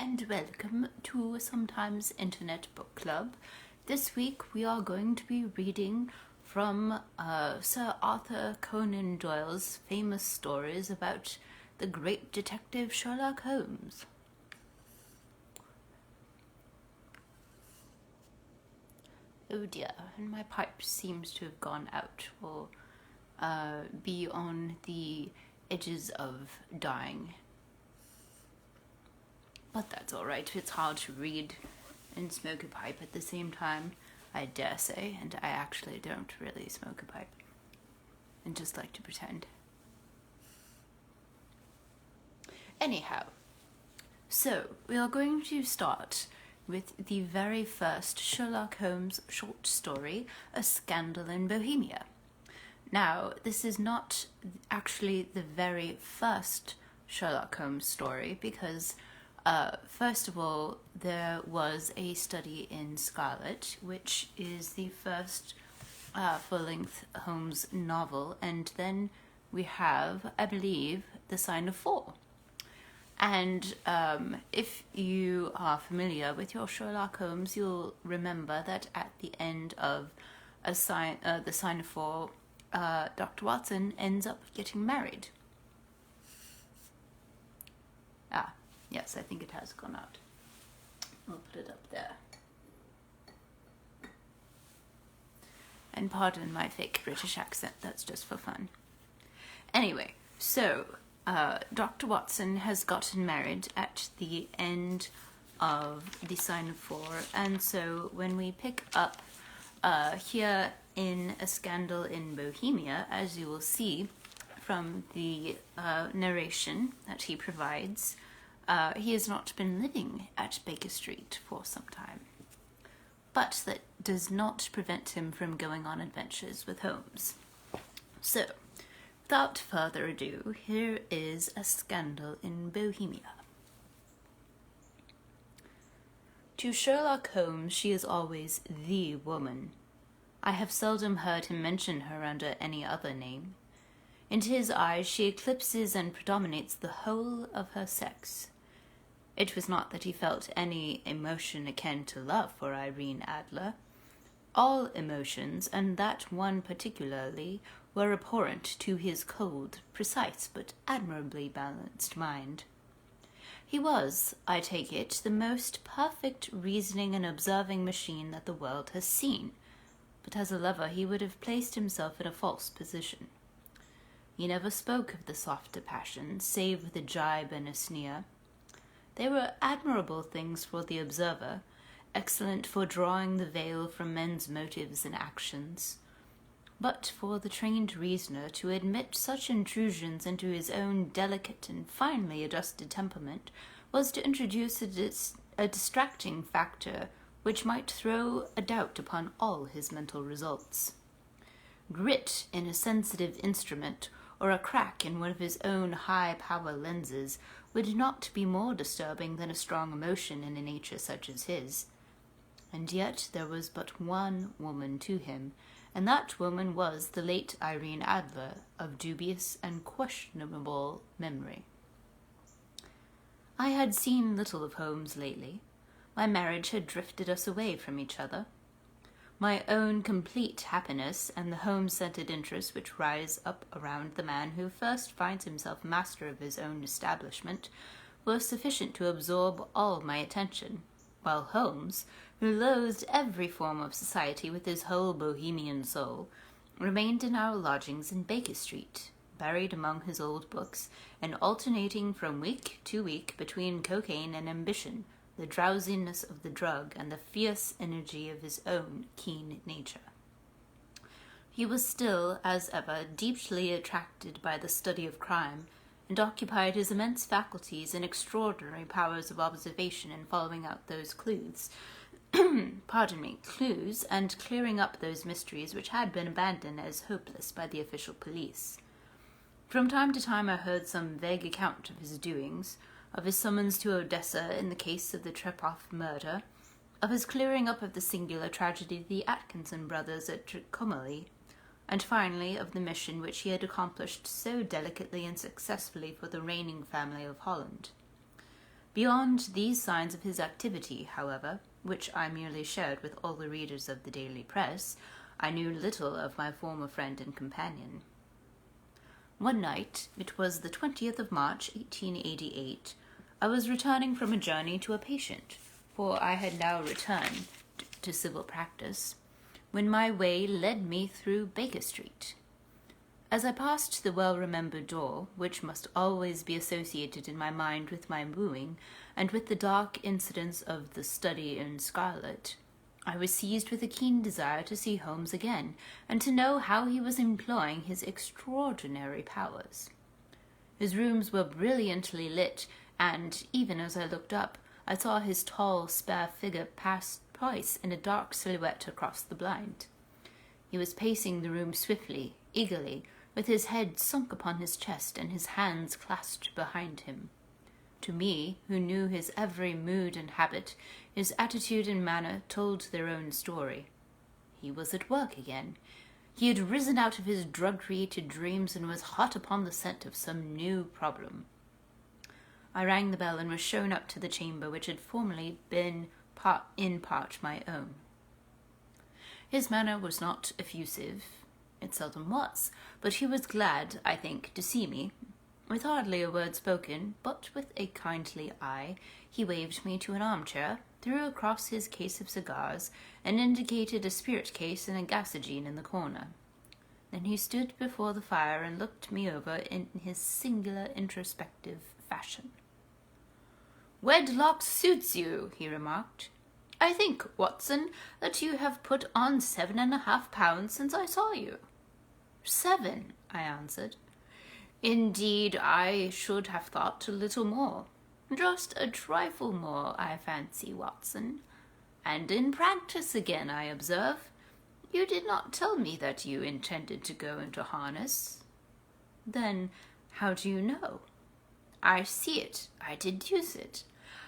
and welcome to Sometimes Internet Book Club. This week we are going to be reading from Sir Arthur Conan Doyle's famous stories about the great detective Sherlock Holmes. Oh dear, and my pipe seems to have gone out, or be on the edges of dying. But that's alright, it's hard to read and smoke a pipe at the same time, I dare say, and I actually don't really smoke a pipe. And just like to pretend. Anyhow, so we are going to start with the very first Sherlock Holmes short story, A Scandal in Bohemia. Now, this is not actually the very first Sherlock Holmes story because, first of all, there was a study in Scarlet, which is the first full-length Holmes novel, and then we have, I believe, The Sign of Four. And if you are familiar with your Sherlock Holmes, you'll remember that at the end of The Sign of Four, Dr. Watson ends up getting married. Yes, I think it has gone out. I'll put it up there. And pardon my fake British accent, that's just for fun. Anyway, so Dr. Watson has gotten married at the end of The Sign of Four, and so when we pick up here in A Scandal in Bohemia, as you will see from the narration that he provides, he has not been living at Baker Street for some time. But that does not prevent him from going on adventures with Holmes. So, without further ado, here is A Scandal in Bohemia. To Sherlock Holmes, she is always the woman. I have seldom heard him mention her under any other name. In his eyes, she eclipses and predominates the whole of her sex. It was not that he felt any emotion akin to love for Irene Adler. All emotions, and that one particularly, were abhorrent to his cold, precise, but admirably balanced mind. He was, I take it, the most perfect reasoning and observing machine that the world has seen, but as a lover he would have placed himself in a false position. He never spoke of the softer passions, save with a jibe and a sneer. They were admirable things for the observer, excellent for drawing the veil from men's motives and actions. But for the trained reasoner to admit such intrusions into his own delicate and finely adjusted temperament was to introduce a distracting factor which might throw a doubt upon all his mental results. Grit in a sensitive instrument, or a crack in one of his own high-power lenses, would not be more disturbing than a strong emotion in a nature such as his. And yet there was but one woman to him, and that woman was the late Irene Adler, of dubious and questionable memory. I had seen little of Holmes lately. My marriage had drifted us away from each other. My own complete happiness and the home-centered interests which rise up around the man who first finds himself master of his own establishment were sufficient to absorb all my attention, while Holmes, who loathed every form of society with his whole Bohemian soul, remained in our lodgings in Baker Street, buried among his old books, and alternating from week to week between cocaine and ambition, the drowsiness of the drug, and the fierce energy of his own keen nature. He was still, as ever, deeply attracted by the study of crime, and occupied his immense faculties and extraordinary powers of observation in following out those clues, clues, and clearing up those mysteries which had been abandoned as hopeless by the official police. From time to time I heard some vague account of his doings, of his summons to Odessa in the case of the Trepoff murder, of his clearing up of the singular tragedy of the Atkinson brothers at Trincomalee, and finally of the mission which he had accomplished so delicately and successfully for the reigning family of Holland. Beyond these signs of his activity, however, which I merely shared with all the readers of the daily press, I knew little of my former friend and companion. One night, it was the 20th of March, 1888, I was returning from a journey to a patient, for I had now returned to civil practice, when my way led me through Baker Street. As I passed the well-remembered door, which must always be associated in my mind with my wooing, and with the dark incidents of the study in scarlet, I was seized with a keen desire to see Holmes again, and to know how he was employing his extraordinary powers. His rooms were brilliantly lit, and, even as I looked up, I saw his tall, spare figure pass twice in a dark silhouette across the blind. He was pacing the room swiftly, eagerly, with his head sunk upon his chest and his hands clasped behind him. To me, who knew his every mood and habit, his attitude and manner told their own story. He was at work again. He had risen out of his drug-created dreams and was hot upon the scent of some new problem. I rang the bell and was shown up to the chamber which had formerly been in part my own. His manner was not effusive. It seldom was, but he was glad, I think, to see me. With hardly a word spoken, but with a kindly eye, he waved me to an armchair, threw across his case of cigars, and indicated a spirit case and a gasogene in the corner. Then he stood before the fire and looked me over in his singular introspective fashion. "Wedlock suits you," he remarked. "I think, Watson, that you have put on 7.5 pounds since I saw you." "7," I answered. "Indeed, I should have thought a little more. Just a trifle more, I fancy, Watson. And in practice again, I observe. You did not tell me that you intended to go into harness." "Then how do you know?" "I see it. I deduce it.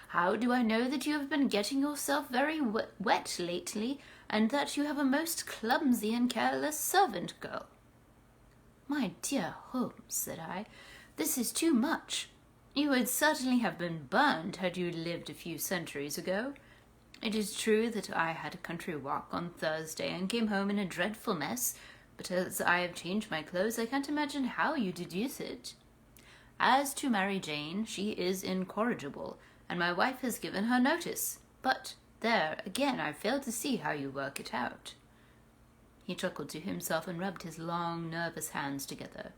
How do I know that you have been getting yourself very wet lately, and that you have a most clumsy and careless servant girl?" "My dear Holmes," said I, "this is too much. You would certainly have been burned had you lived a few centuries ago. It is true that I had a country walk on Thursday and came home in a dreadful mess, but as I have changed my clothes, I can't imagine how you deduce it. As to Mary Jane, she is incorrigible, and my wife has given her notice. But there, again, I fail to see how you work it out." He chuckled to himself and rubbed his long, nervous hands together.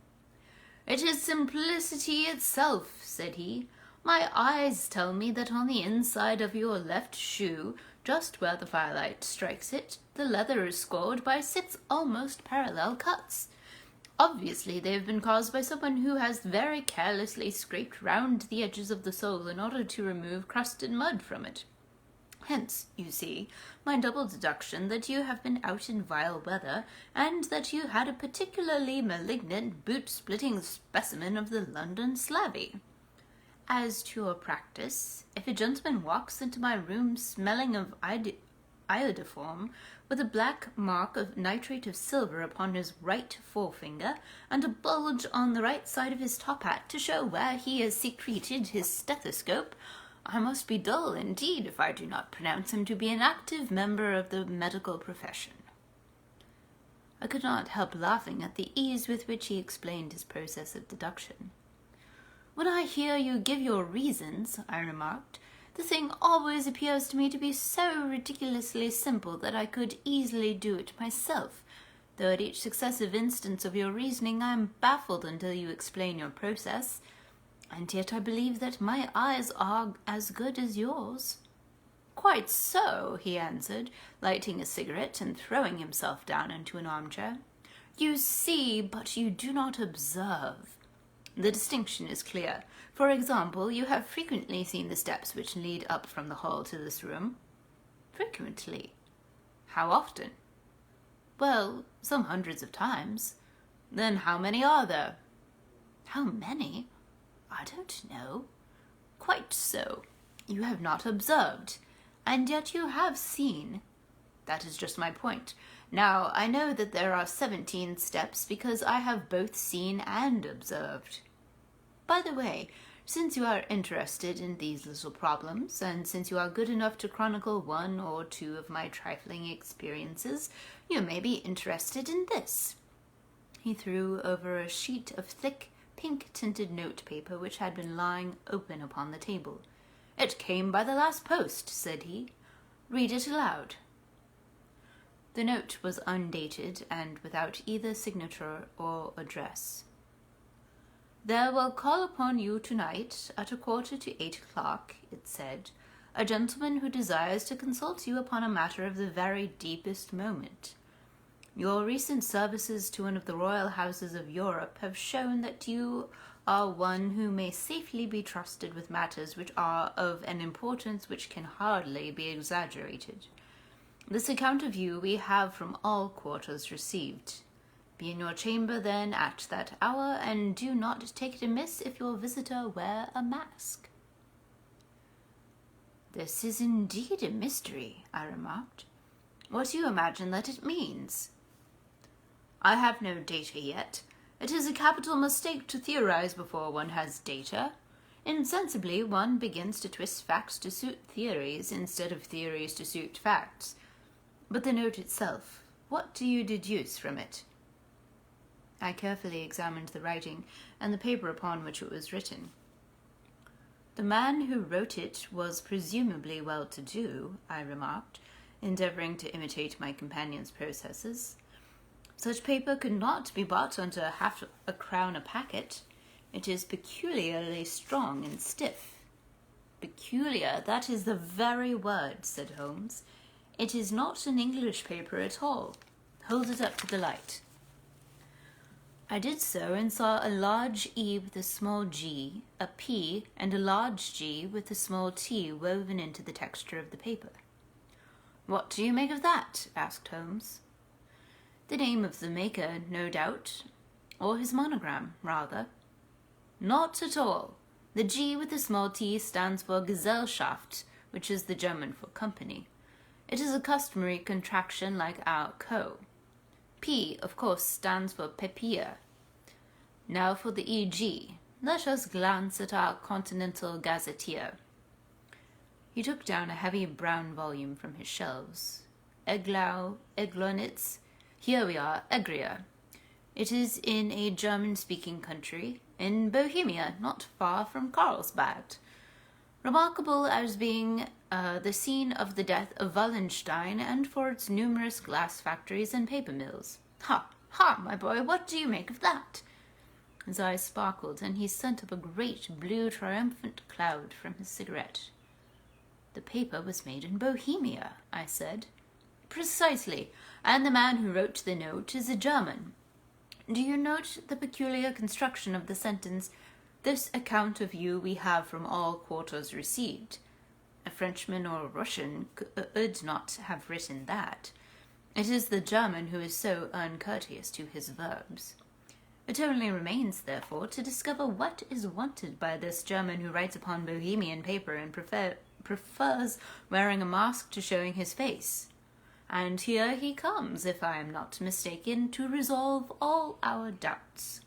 "It is simplicity itself," said he. "My eyes tell me that on the inside of your left shoe, just where the firelight strikes it, the leather is scored by 6 almost parallel cuts. Obviously, they have been caused by someone who has very carelessly scraped round the edges of the sole in order to remove crust and mud from it. Hence, you see, my double deduction that you have been out in vile weather, and that you had a particularly malignant boot-splitting specimen of the London slavey. As to your practice, if a gentleman walks into my room smelling of iodoform, with a black mark of nitrate of silver upon his right forefinger, and a bulge on the right side of his top hat to show where he has secreted his stethoscope, I must be dull indeed if I do not pronounce him to be an active member of the medical profession." I could not help laughing at the ease with which he explained his process of deduction. "When I hear you give your reasons," I remarked, "the thing always appears to me to be so ridiculously simple that I could easily do it myself, though at each successive instance of your reasoning I am baffled until you explain your process. And yet I believe that my eyes are as good as yours." "Quite so," he answered, lighting a cigarette and throwing himself down into an armchair. "You see, but you do not observe. The distinction is clear. For example, you have frequently seen the steps which lead up from the hall to this room?" "Frequently." "How often?" "Well, some hundreds of times." "Then how many are there?" "How many? I don't know." "Quite so. You have not observed, and yet you have seen." "That is just my point. Now, I know that there are 17 steps because I have both seen and observed." "By the way, Since you are interested in these little problems, and since you are good enough to chronicle one or two of my trifling experiences, you may be interested in this." He threw over a sheet of thick, pink-tinted notepaper which had been lying open upon the table. "It came by the last post," said he. "Read it aloud." The note was undated and without either signature or address. "There will call upon you tonight at 7:45, it said, "a gentleman who desires to consult you upon a matter of the very deepest moment. Your recent services to one of the royal houses of Europe have shown that you are one who may safely be trusted with matters which are of an importance which can hardly be exaggerated. This account of you we have from all quarters received. Be in your chamber, then, at that hour, and do not take it amiss if your visitor wear a mask." "This is indeed a mystery," I remarked. "What do you imagine that it means?" "I have no data yet. It is a capital mistake to theorize before one has data. Insensibly, one begins to twist facts to suit theories instead of theories to suit facts. But the note itself, what do you deduce from it?" I carefully examined the writing and the paper upon which it was written. "The man who wrote it was presumably well-to-do," I remarked, endeavoring to imitate my companion's processes. "Such paper could not be bought under half a crown a packet. It is peculiarly strong and stiff." "Peculiar, that is the very word," said Holmes. "It is not an English paper at all. Hold it up to the light." I did so and saw a large E with a small g, a P, and a large G with a small t woven into the texture of the paper. "What do you make of that?" asked Holmes. "The name of the maker, no doubt, or his monogram, rather." "Not at all. The G with the small t stands for Gesellschaft, which is the German for company. It is a customary contraction like our Co. P, of course, stands for Papier. Now for the E.G. Let us glance at our Continental Gazetteer." He took down a heavy brown volume from his shelves. "Eglau, Eglonitz. Here we are, Egria. It is in a German-speaking country, in Bohemia, not far from Carlsbad. Remarkable as being the scene of the death of Wallenstein and for its numerous glass factories and paper mills. Ha, ha, my boy, what do you make of that?" His eyes sparkled, and he sent up a great blue triumphant cloud from his cigarette. "The paper was made in Bohemia," I said. "Precisely, and the man who wrote the note is a German. Do you note the peculiar construction of the sentence, 'This account of you we have from all quarters received'? A Frenchman or a Russian could not have written that. It is the German who is so uncourteous to his verbs. It only remains, therefore, to discover what is wanted by this German who writes upon Bohemian paper and prefers wearing a mask to showing his face. And here he comes, if I am not mistaken, to resolve all our doubts."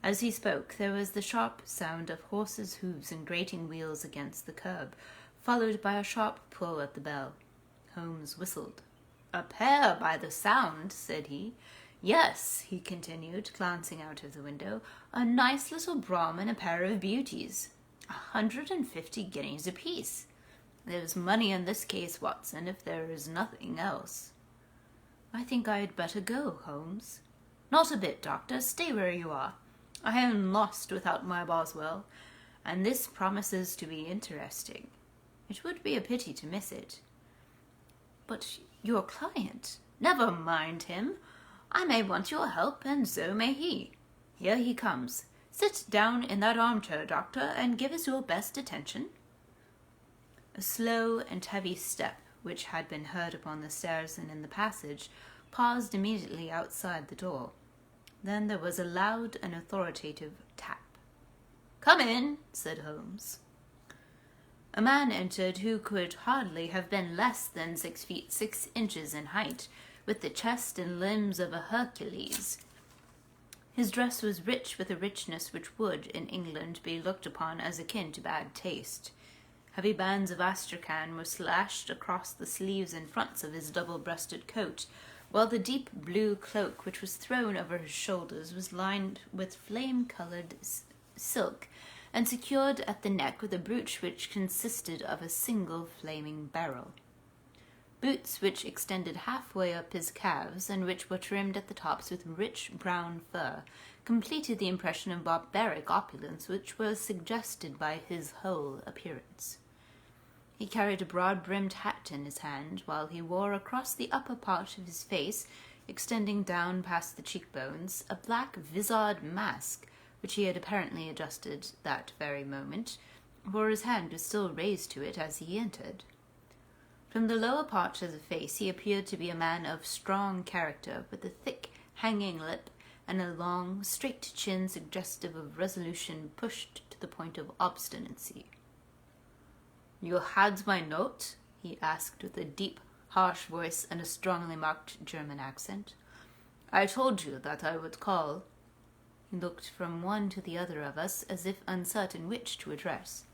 As he spoke, there was the sharp sound of horses' hoofs and grating wheels against the curb, followed by a sharp pull at the bell. Holmes whistled. "A pair, by the sound," said he. "Yes," he continued, glancing out of the window, "a nice little brougham and a pair of beauties. 150 guineas apiece. There's money in this case, Watson, if there is nothing else." "I think I had better go, Holmes." "Not a bit, Doctor. Stay where you are. I am lost without my Boswell, and this promises to be interesting. It would be a pity to miss it." "But your client—" "Never mind him. I may want your help, and so may he. Here he comes. Sit down in that armchair, Doctor, and give us your best attention." A slow and heavy step, which had been heard upon the stairs and in the passage, paused immediately outside the door. Then there was a loud and authoritative tap. "Come in," said Holmes. A man entered who could hardly have been less than 6 feet 6 inches in height, with the chest and limbs of a Hercules. His dress was rich with a richness which would, in England, be looked upon as akin to bad taste. Heavy bands of astrakhan were slashed across the sleeves and fronts of his double-breasted coat, while the deep blue cloak which was thrown over his shoulders was lined with flame-coloured silk and secured at the neck with a brooch which consisted of a single flaming beryl. Boots which extended halfway up his calves and which were trimmed at the tops with rich brown fur completed the impression of barbaric opulence which was suggested by his whole appearance. He carried a broad-brimmed hat in his hand, while he wore across the upper part of his face, extending down past the cheekbones, a black vizard mask, which he had apparently adjusted that very moment, for his hand was still raised to it as he entered. From the lower part of the face he appeared to be a man of strong character, with a thick, hanging lip and a long, straight chin suggestive of resolution pushed to the point of obstinacy. "You had my note?" he asked with a deep, harsh voice and a strongly marked German accent. "I told you that I would call." He looked from one to the other of us, as if uncertain which to address.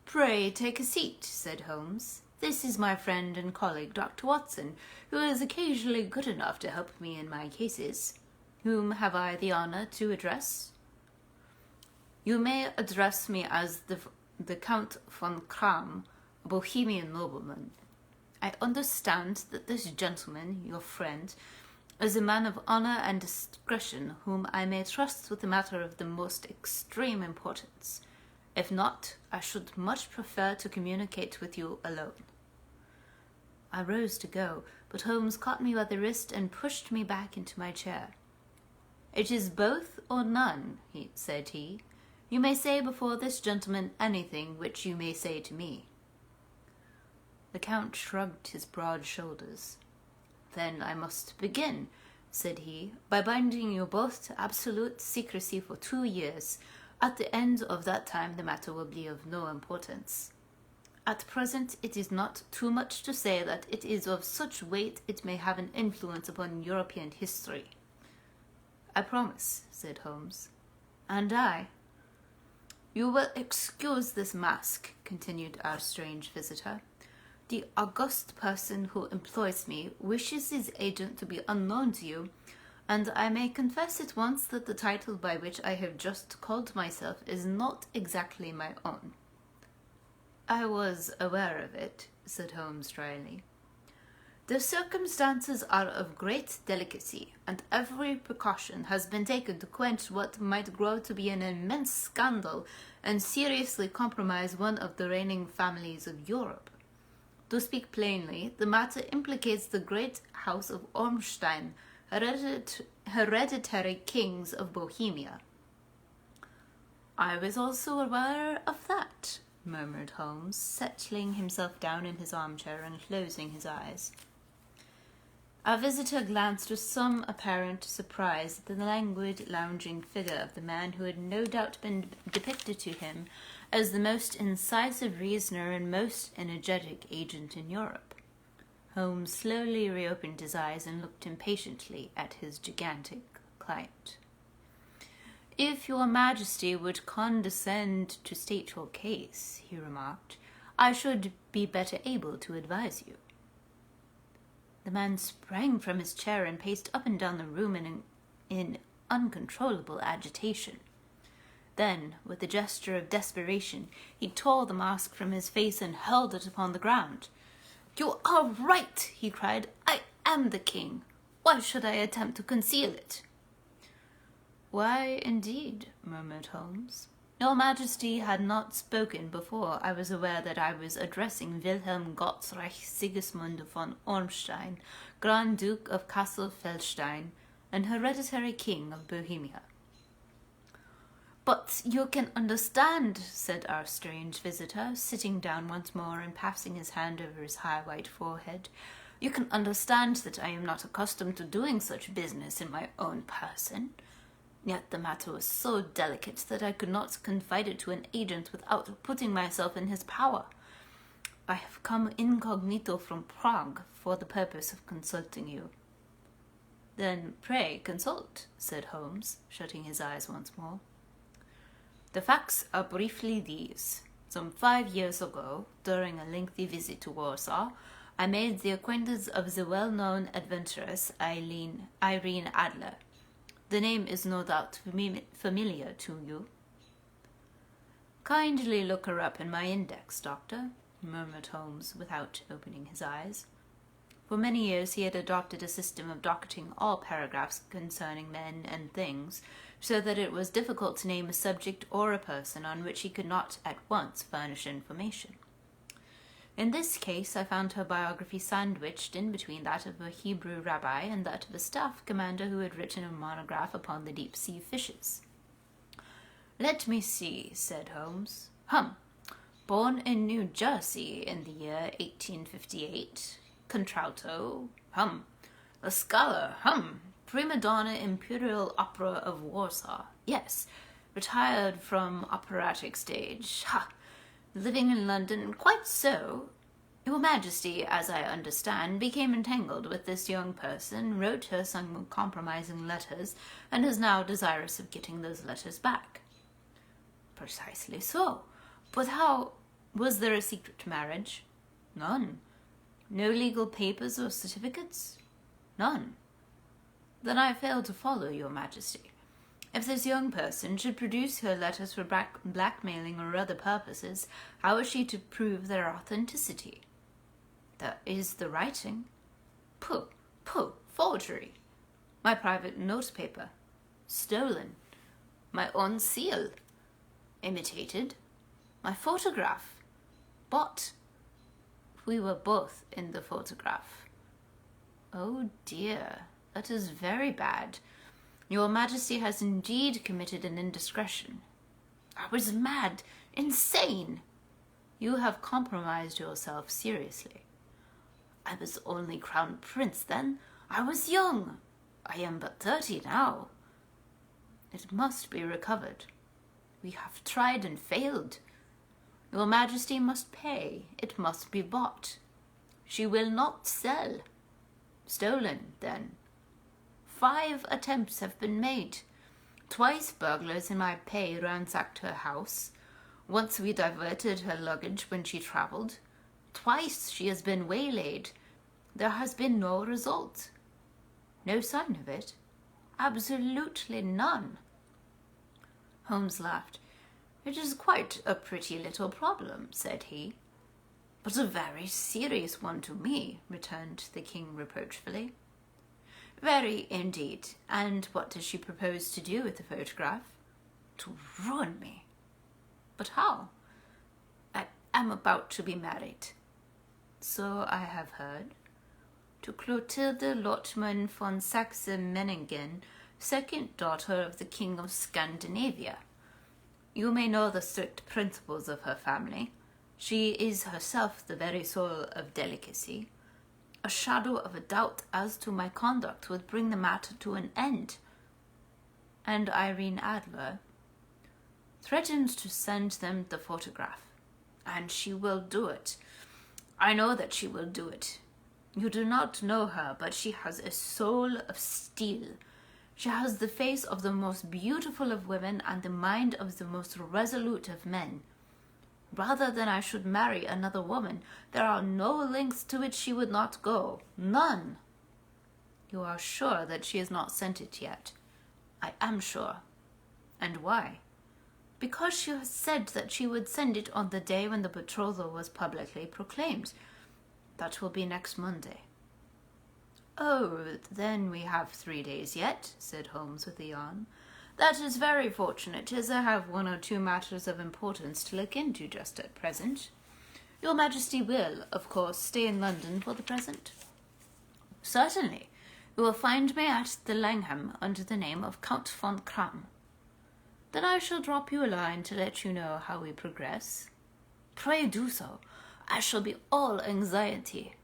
"Pray take a seat," said Holmes. "This is my friend and colleague, Dr. Watson, who is occasionally good enough to help me in my cases. Whom have I the honour to address?" "You may address me as the Count von Kram, a Bohemian nobleman. I understand that this gentleman, your friend, is a man of honour and discretion whom I may trust with a matter of the most extreme importance. If not, I should much prefer to communicate with you alone." I rose to go, but Holmes caught me by the wrist and pushed me back into my chair. "It is both or none," said he. "You may say before this gentleman anything which you may say to me." The Count shrugged his broad shoulders. "Then I must begin," said he, "by binding you both to absolute secrecy for 2 years. At the end of that time the matter will be of no importance. At present it is not too much to say that it is of such weight it may have an influence upon European history." "I promise," said Holmes. "And I." "You will excuse this mask," continued our strange visitor. "The august person who employs me wishes his agent to be unknown to you, and I may confess at once that the title by which I have just called myself is not exactly my own." "I was aware of it," said Holmes dryly. "The circumstances are of great delicacy, and every precaution has been taken to quench what might grow to be an immense scandal and seriously compromise one of the reigning families of Europe. To speak plainly, the matter implicates the great house of Ormstein, hereditary kings of Bohemia." "I was also aware of that," murmured Holmes, settling himself down in his armchair and closing his eyes. Our visitor glanced with some apparent surprise at the languid, lounging figure of the man who had no doubt been depicted to him as the most incisive reasoner and most energetic agent in Europe. Holmes slowly reopened his eyes and looked impatiently at his gigantic client. "If your Majesty would condescend to state your case," he remarked, "I should be better able to advise you." The man sprang from his chair and paced up and down the room in uncontrollable agitation. Then, with a gesture of desperation, he tore the mask from his face and hurled it upon the ground. "You are right," he cried. "I am the king. Why should I attempt to conceal it?" "Why, indeed?" murmured Holmes. "Your Majesty had not spoken before I was aware that I was addressing Wilhelm Gottsreich Sigismund von Ormstein, Grand Duke of Kassel-Feldstein, and hereditary King of Bohemia." "But you can understand," said our strange visitor, sitting down once more and passing his hand over his high white forehead, "you can understand that I am not accustomed to doing such business in my own person. Yet the matter was so delicate that I could not confide it to an agent without putting myself in his power. I have come incognito from Prague for the purpose of consulting you." Then pray consult, said Holmes, shutting his eyes once more. The facts are briefly these. Some 5 years ago, during a lengthy visit to Warsaw, I made the acquaintance of the well-known adventuress Irene Adler. The name is no doubt familiar to you. Kindly look her up in my index, Doctor, murmured Holmes without opening his eyes. For many years he had adopted a system of docketing all paragraphs concerning men and things, so that it was difficult to name a subject or a person on which he could not at once furnish information. In this case I found her biography sandwiched in between that of a Hebrew rabbi and that of a staff commander who had written a monograph upon the deep-sea fishes. Let me see, said Holmes. Born in New Jersey in the year 1858. Contralto. A scholar. Prima donna Imperial Opera of Warsaw. Yes. Retired from operatic stage. Living in London. Quite so. Your Majesty, as I understand, became entangled with this young person, wrote her some compromising letters, and is now desirous of getting those letters back. Precisely so. But how? Was there a secret marriage? None. No legal papers or certificates? None. Then I fail to follow, Your Majesty. If this young person should produce her letters for blackmailing or other purposes, how is she to prove their authenticity? There is the writing. Pooh, forgery. My private notepaper. Stolen. My own seal. Imitated. My photograph. Bought. We were both in the photograph. Oh dear, that is very bad. Your Majesty has indeed committed an indiscretion. I was mad, insane. You have compromised yourself seriously. I was only Crown Prince then. I was young. I am but 30 now. It must be recovered. We have tried and failed. Your Majesty must pay. It must be bought. She will not sell. Stolen, then. 5 attempts have been made. Twice burglars in my pay ransacked her house. Once we diverted her luggage when she travelled. Twice she has been waylaid. There has been no result. No sign of it. Absolutely none. Holmes laughed. It is quite a pretty little problem, said he. But a very serious one to me, returned the king reproachfully. Very indeed. And what does she propose to do with the photograph? To ruin me. But how? I am about to be married. So I have heard. To Clotilde Lotman von Saxe-Meiningen, second daughter of the King of Scandinavia. You may know the strict principles of her family. She is herself the very soul of delicacy. A shadow of a doubt as to my conduct would bring the matter to an end. And Irene Adler threatened to send them the photograph. And she will do it. I know that she will do it. You do not know her, but she has a soul of steel. She has the face of the most beautiful of women and the mind of the most resolute of men. Rather than I should marry another woman, there are no lengths to which she would not go. None. You are sure that she has not sent it yet? I am sure. And why? Because she has said that she would send it on the day when the betrothal was publicly proclaimed. That will be next Monday. Oh, then we have 3 days yet, said Holmes with a yawn. That is very fortunate, as I have 1 or 2 matters of importance to look into just at present. Your Majesty will, of course, stay in London for the present? Certainly. You will find me at the Langham under the name of Count von Kram. Then I shall drop you a line to let you know how we progress. Pray do so. I shall be all anxiety.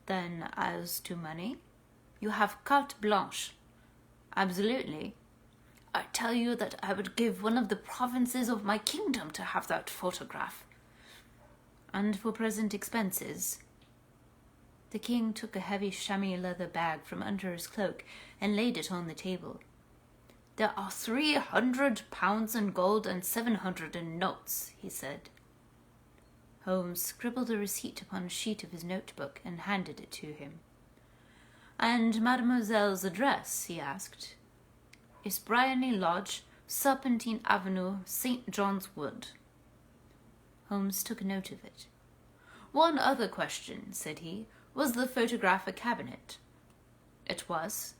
Then, as to money, you have carte blanche. Absolutely. I tell you that I would give one of the provinces of my kingdom to have that photograph. And for present expenses? The king took a heavy chamois leather bag from under his cloak and laid it on the table. "There are 300 pounds in gold and 700 in notes," he said. Holmes scribbled a receipt upon a sheet of his notebook and handed it to him. "And mademoiselle's address?" he asked. "Is Briony Lodge, Serpentine Avenue, St. John's Wood." Holmes took a note of it. "One other question," said he. "Was the photograph a cabinet?" "It was."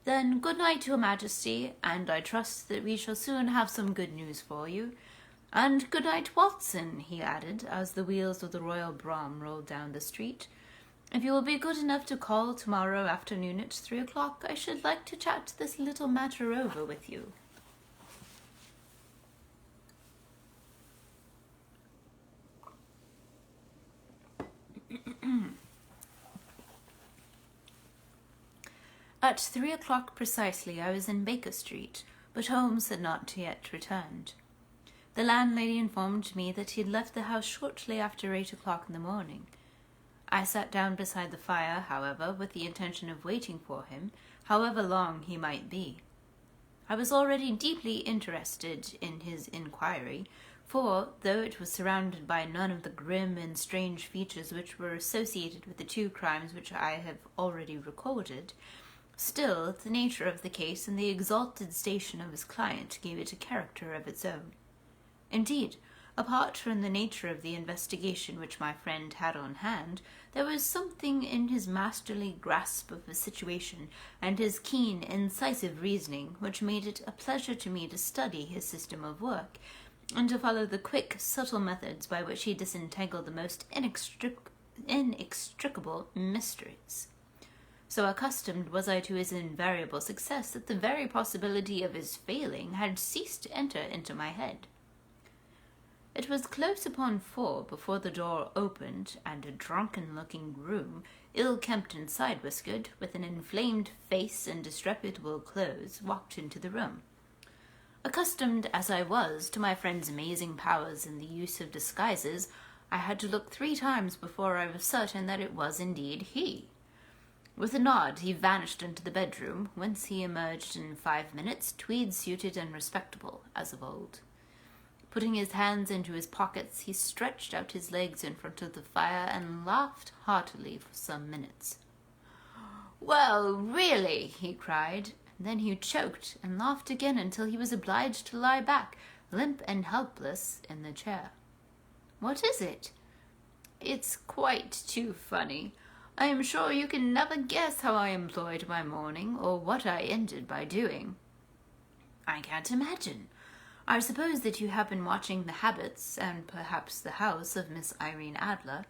"Then good night to your Majesty, and I trust that we shall soon have some good news for you. And good night, Watson," he added, as the wheels of the royal brougham rolled down the street. "If you will be good enough to call tomorrow afternoon at 3 o'clock, I should like to chat this little matter over with you." At 3 o'clock precisely I was in Baker Street, but Holmes had not yet returned. The landlady informed me that he had left the house shortly after 8 o'clock in the morning. I sat down beside the fire, however, with the intention of waiting for him, however long he might be. I was already deeply interested in his inquiry, for, though it was surrounded by none of the grim and strange features which were associated with the two crimes which I have already recorded, still the nature of the case and the exalted station of his client gave it a character of its own. Indeed, apart from the nature of the investigation which my friend had on hand, there was something in his masterly grasp of the situation and his keen, incisive reasoning which made it a pleasure to me to study his system of work, and to follow the quick, subtle methods by which he disentangled the most inextricable mysteries. So accustomed was I to his invariable success that the very possibility of his failing had ceased to enter into my head. It was close upon 4 before the door opened, and a drunken-looking groom, ill-kempt and side-whiskered, with an inflamed face and disreputable clothes, walked into the room. Accustomed as I was to my friend's amazing powers in the use of disguises, I had to look 3 times before I was certain that it was indeed he. With a nod he vanished into the bedroom, whence he emerged in 5 minutes, tweed-suited and respectable, as of old. Putting his hands into his pockets, he stretched out his legs in front of the fire and laughed heartily for some minutes. "Well, really," he cried, and then he choked and laughed again until he was obliged to lie back, limp and helpless, in the chair. "What is it?" "It's quite too funny. I am sure you can never guess how I employed my morning, or what I ended by doing." "I can't imagine. I suppose that you have been watching the habits, and perhaps the house, of Miss Irene Adler."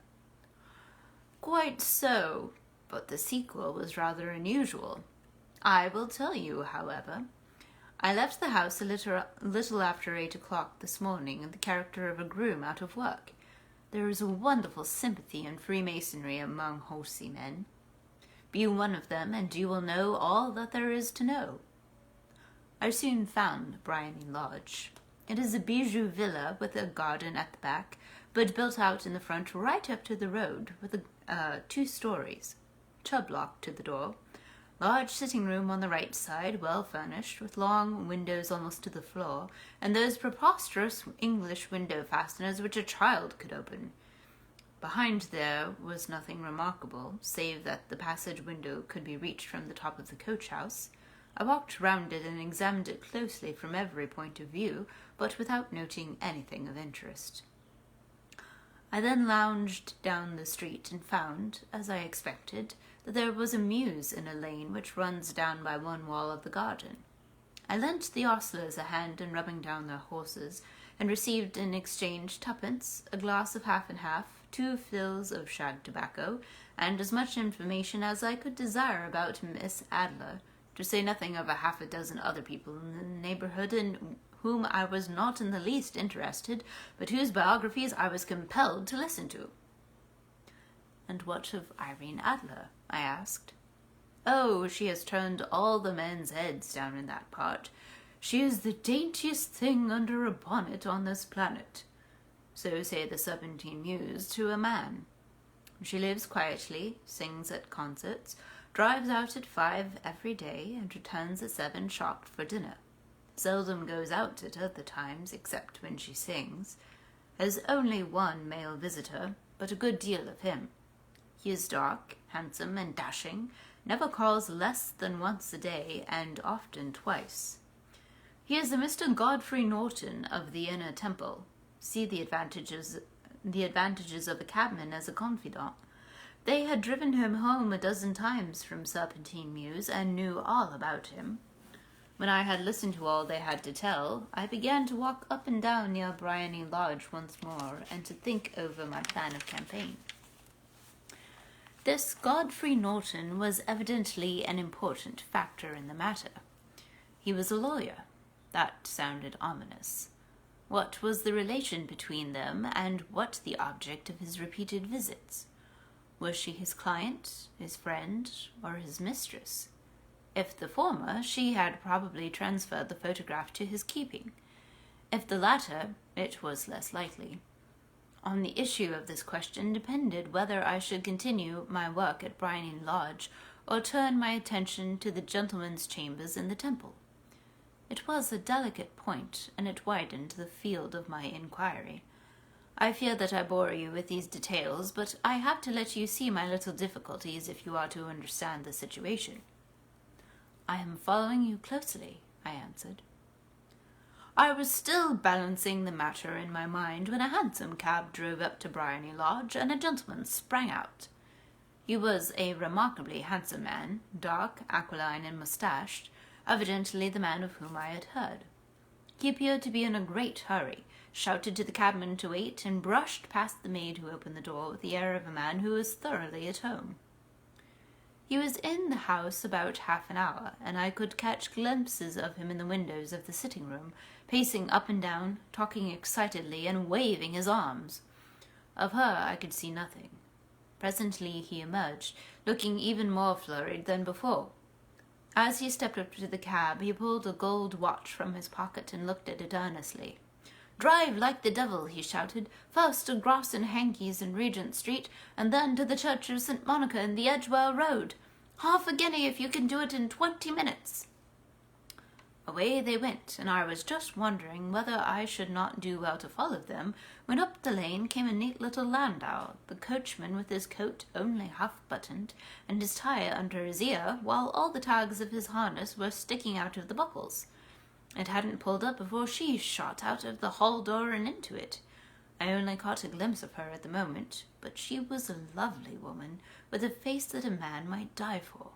"Quite so, but the sequel was rather unusual. I will tell you, however. I left the house a little after 8 o'clock this morning in the character of a groom out of work. There is a wonderful sympathy in Freemasonry among horsey men. Be one of them, and you will know all that there is to know. I soon found Briony Lodge. It is a bijou villa with a garden at the back, but built out in the front right up to the road, with 2 stories, tub lock to the door, large sitting room on the right side, well furnished, with long windows almost to the floor, and those preposterous English window fasteners which a child could open. Behind there was nothing remarkable, save that the passage window could be reached from the top of the coach-house. I walked round it and examined it closely from every point of view, but without noting anything of interest. I then lounged down the street and found, as I expected, that there was a mews in a lane which runs down by one wall of the garden. I lent the ostlers a hand in rubbing down their horses, and received in exchange 2d, a glass of half and half, 2 fills of shag tobacco, and as much information as I could desire about Miss Adler, to say nothing of 6 other people in the neighborhood in whom I was not in the least interested, but whose biographies I was compelled to listen to. "And what of Irene Adler?" I asked. "Oh, she has turned all the men's heads down in that part. She is the daintiest thing under a bonnet on this planet. So say the Serpentine Mews to a man. She lives quietly, sings at concerts, drives out at 5 every day, and returns at 7 sharp for dinner. Seldom goes out at other times, except when she sings. Has only one male visitor, but a good deal of him. He is dark, handsome, and dashing, never calls less than once a day, and often twice. He is a Mr. Godfrey Norton of the Inner Temple. See the advantages of a cabman as a confidant. They had driven him home a dozen times from Serpentine Mews, and knew all about him. When I had listened to all they had to tell, I began to walk up and down near Briony Lodge once more, and to think over my plan of campaign. This Godfrey Norton was evidently an important factor in the matter. He was a lawyer. That sounded ominous. What was the relation between them, and what the object of his repeated visits? Was she his client, his friend, or his mistress? If the former, she had probably transferred the photograph to his keeping. If the latter, it was less likely. On the issue of this question depended whether I should continue my work at Briony Lodge, or turn my attention to the gentlemen's chambers in the Temple. It was a delicate point, and it widened the field of my inquiry. I fear that I bore you with these details, but I have to let you see my little difficulties if you are to understand the situation. I am following you closely, I answered. I was still balancing the matter in my mind when a hansom cab drove up to Briony Lodge, and a gentleman sprang out. He was a remarkably handsome man, dark, aquiline, and moustached, evidently the man of whom I had heard. He appeared to be in a great hurry, shouted to the cabman to wait, and brushed past the maid who opened the door with the air of a man who was thoroughly at home. He was in the house about half an hour, and I could catch glimpses of him in the windows of the sitting-room, pacing up and down, talking excitedly, and waving his arms. Of her I could see nothing. Presently he emerged, looking even more flurried than before. As he stepped up to the cab, he pulled a gold watch from his pocket and looked at it earnestly. "Drive like the devil," he shouted. "First to Gross and Hankey's in Regent Street, and then to the Church of St. Monica in the Edgware Road. Half a guinea if you can do it in 20 minutes. Away they went, and I was just wondering whether I should not do well to follow them, when up the lane came a neat little landau, the coachman with his coat only half-buttoned, and his tie under his ear, while all the tags of his harness were sticking out of the buckles. It hadn't pulled up before she shot out of the hall door and into it. I only caught a glimpse of her at the moment, but she was a lovely woman, with a face that a man might die for.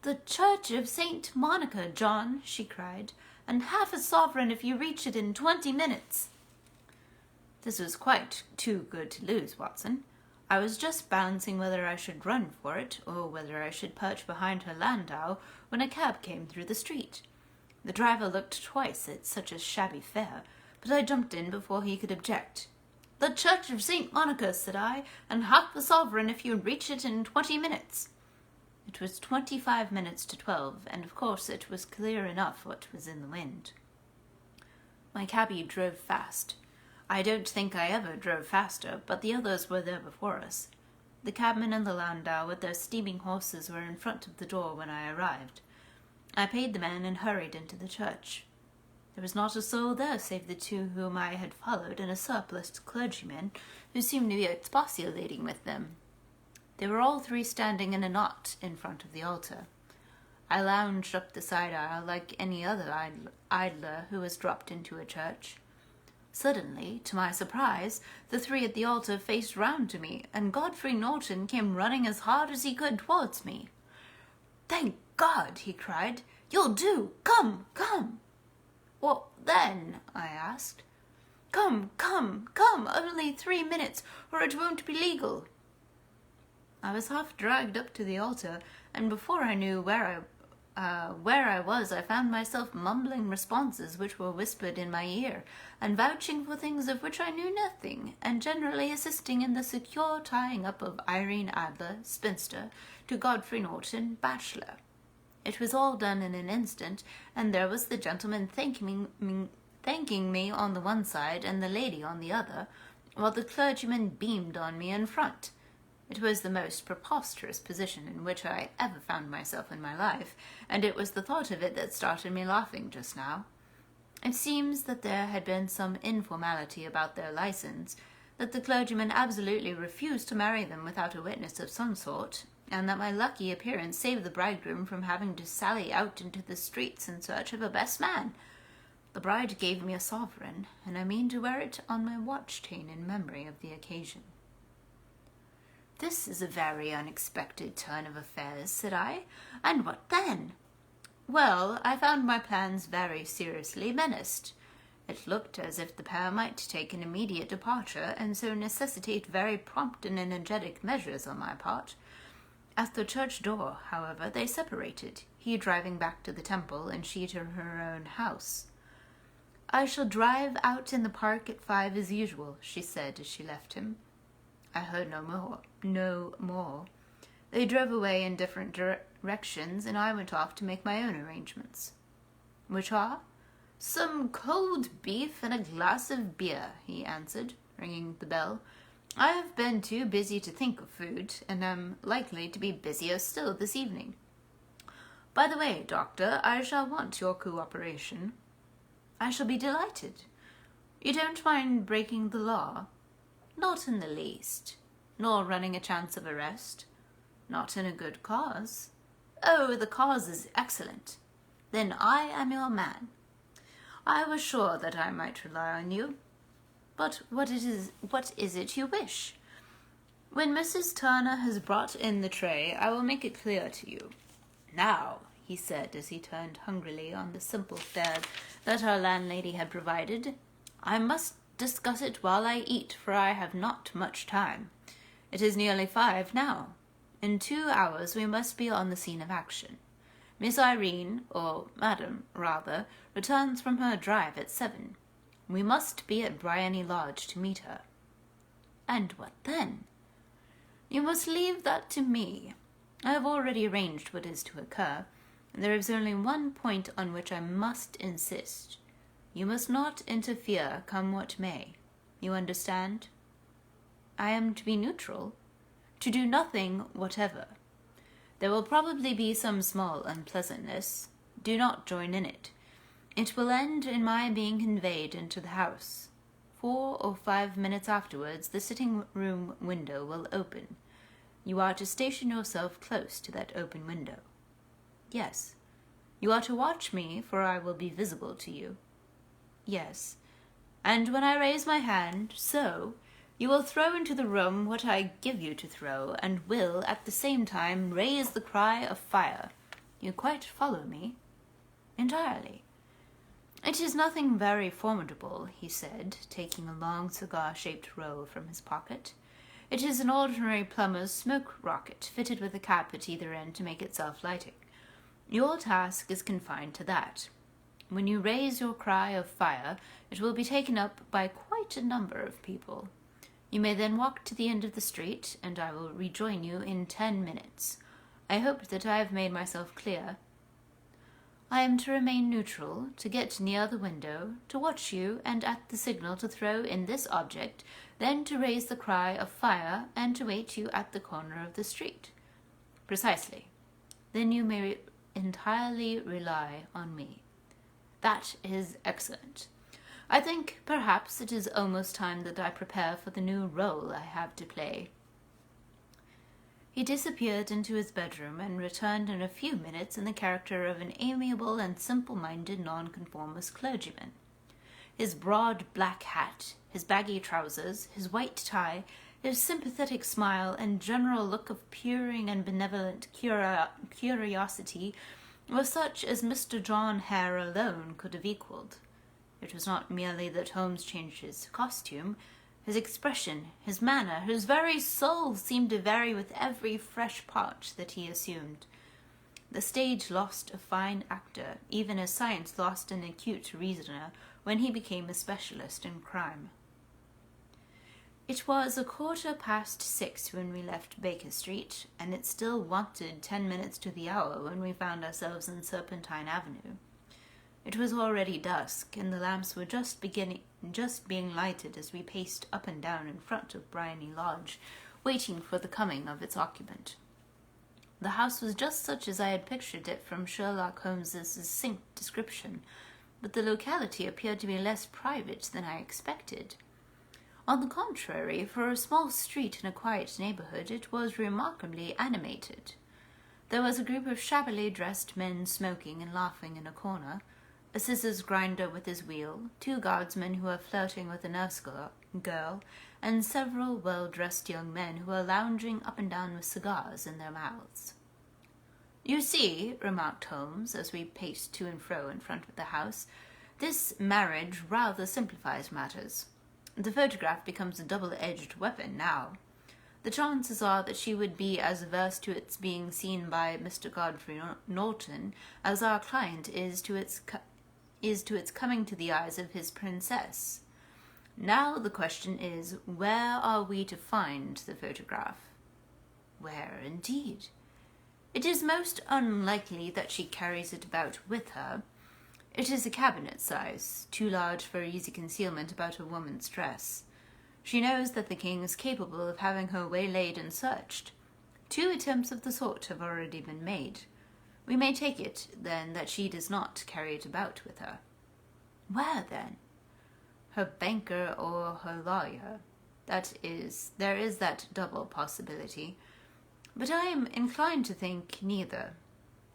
"The Church of St. Monica, John," she cried, "and half a sovereign if you reach it in 20 minutes. This was quite too good to lose, Watson. I was just balancing whether I should run for it, or whether I should perch behind her landau, when a cab came through the street. The driver looked twice at such a shabby fare, but I jumped in before he could object. "The Church of St. Monica," said I, "and half a sovereign if you reach it in 20 minutes. It was 25 minutes to 12, and of course it was clear enough what was in the wind. My cabby drove fast. I don't think I ever drove faster, but the others were there before us. The cabman and the landau with their steaming horses were in front of the door when I arrived. I paid the man and hurried into the church. There was not a soul there save the two whom I had followed, and a surpliced clergyman who seemed to be expostulating with them. They were all three standing in a knot in front of the altar. I lounged up the side aisle like any other idler who has dropped into a church. Suddenly, to my surprise, the three at the altar faced round to me, and Godfrey Norton came running as hard as he could towards me. "Thank God!" he cried. "You'll do! Come, come!" "What then?" I asked. Come, only 3 minutes, or it won't be legal." I was half dragged up to the altar, and before I knew where I was, I found myself mumbling responses which were whispered in my ear, and vouching for things of which I knew nothing, and generally assisting in the secure tying up of Irene Adler, spinster, to Godfrey Norton, bachelor. It was all done in an instant, and there was the gentleman thanking me on the one side and the lady on the other, while the clergyman beamed on me in front. It was the most preposterous position in which I ever found myself in my life, and it was the thought of it that started me laughing just now. It seems that there had been some informality about their license, that the clergyman absolutely refused to marry them without a witness of some sort, and that my lucky appearance saved the bridegroom from having to sally out into the streets in search of a best man. The bride gave me a sovereign, and I mean to wear it on my watch chain in memory of the occasion. "This is a very unexpected turn of affairs," said I. "And what then?" "Well, I found my plans very seriously menaced. It looked as if the pair might take an immediate departure, and so necessitate very prompt and energetic measures on my part. At the church door, however, they separated, he driving back to the temple, and she to her own house. "I shall drive out in the park at 5 as usual," she said as she left him. I heard no more. They drove away in different directions, and I went off to make my own arrangements. "Which are?" "Some cold beef and a glass of beer," he answered, ringing the bell. "I have been too busy to think of food, and am likely to be busier still this evening. By the way, Doctor, I shall want your cooperation." "I shall be delighted." "You don't mind breaking the law?" "Not in the least." "Nor running a chance of arrest?" "Not in a good cause." "Oh, the cause is excellent." "Then I am your man." "I was sure that I might rely on you." "But what is it you wish?" "When Mrs. Turner has brought in the tray, I will make it clear to you. Now," he said as he turned hungrily on the simple fare that our landlady had provided, "I must discuss it while I eat, for I have not much time. It is nearly 5 now. In 2 hours we must be on the scene of action. Miss Irene, or Madam, rather, returns from her drive at 7. We must be at Briony Lodge to meet her." "And what then?" "You must leave that to me. I have already arranged what is to occur, and there is only one point on which I must insist. You must not interfere, come what may. You understand?" "I am to be neutral?" "To do nothing whatever. There will probably be some small unpleasantness. Do not join in it. It will end in my being conveyed into the house. 4 or 5 minutes afterwards the sitting-room window will open. You are to station yourself close to that open window." "Yes." "You are to watch me, for I will be visible to you." "Yes." "And when I raise my hand, so, you will throw into the room what I give you to throw, and will, at the same time, raise the cry of fire. You quite follow me?" "Entirely." "It is nothing very formidable," he said, taking a long cigar-shaped roll from his pocket. "It is an ordinary plumber's smoke rocket, fitted with a cap at either end to make it self-lighting. Your task is confined to that. When you raise your cry of fire, it will be taken up by quite a number of people. You may then walk to the end of the street, and I will rejoin you in 10 minutes. I hope that I have made myself clear." "I am to remain neutral, to get near the window, to watch you, and at the signal to throw in this object, then to raise the cry of fire, and to wait you at the corner of the street." "Precisely. Then you may entirely rely on me." "That is excellent. I think, perhaps, it is almost time that I prepare for the new role I have to play." He disappeared into his bedroom and returned in a few minutes in the character of an amiable and simple-minded nonconformist clergyman. His broad black hat, his baggy trousers, his white tie, his sympathetic smile, and general look of peering and benevolent curiosity were such as Mr. John Hare alone could have equalled. It was not merely that Holmes changed his costume. His expression, his manner, his very soul seemed to vary with every fresh part that he assumed. The stage lost a fine actor, even as science lost an acute reasoner, when he became a specialist in crime. It was 6:15 when we left Baker Street, and it still wanted 10 minutes to the hour when we found ourselves in Serpentine Avenue. It was already dusk, and the lamps were just being lighted as we paced up and down in front of Briony Lodge, waiting for the coming of its occupant. The house was just such as I had pictured it from Sherlock Holmes's succinct description, but the locality appeared to be less private than I expected. On the contrary, for a small street in a quiet neighborhood, it was remarkably animated. There was a group of shabbily dressed men smoking and laughing in a corner, a scissors grinder with his wheel, 2 guardsmen who were flirting with a nurse girl, and several well-dressed young men who were lounging up and down with cigars in their mouths. "You see," remarked Holmes, as we paced to and fro in front of the house, "this marriage rather simplifies matters. The photograph becomes a double-edged weapon now. The chances are that she would be as averse to its being seen by Mr. Godfrey Norton as our client is to its coming to the eyes of his princess. Now the question is, where are we to find the photograph?" "Where, indeed? It is most unlikely that she carries it about with her. It is a cabinet size, too large for easy concealment about a woman's dress. She knows that the king is capable of having her waylaid and searched. 2 attempts of the sort have already been made. We may take it, then, that she does not carry it about with her." "Where, then?" "Her banker or her lawyer. There is that double possibility. But I am inclined to think neither.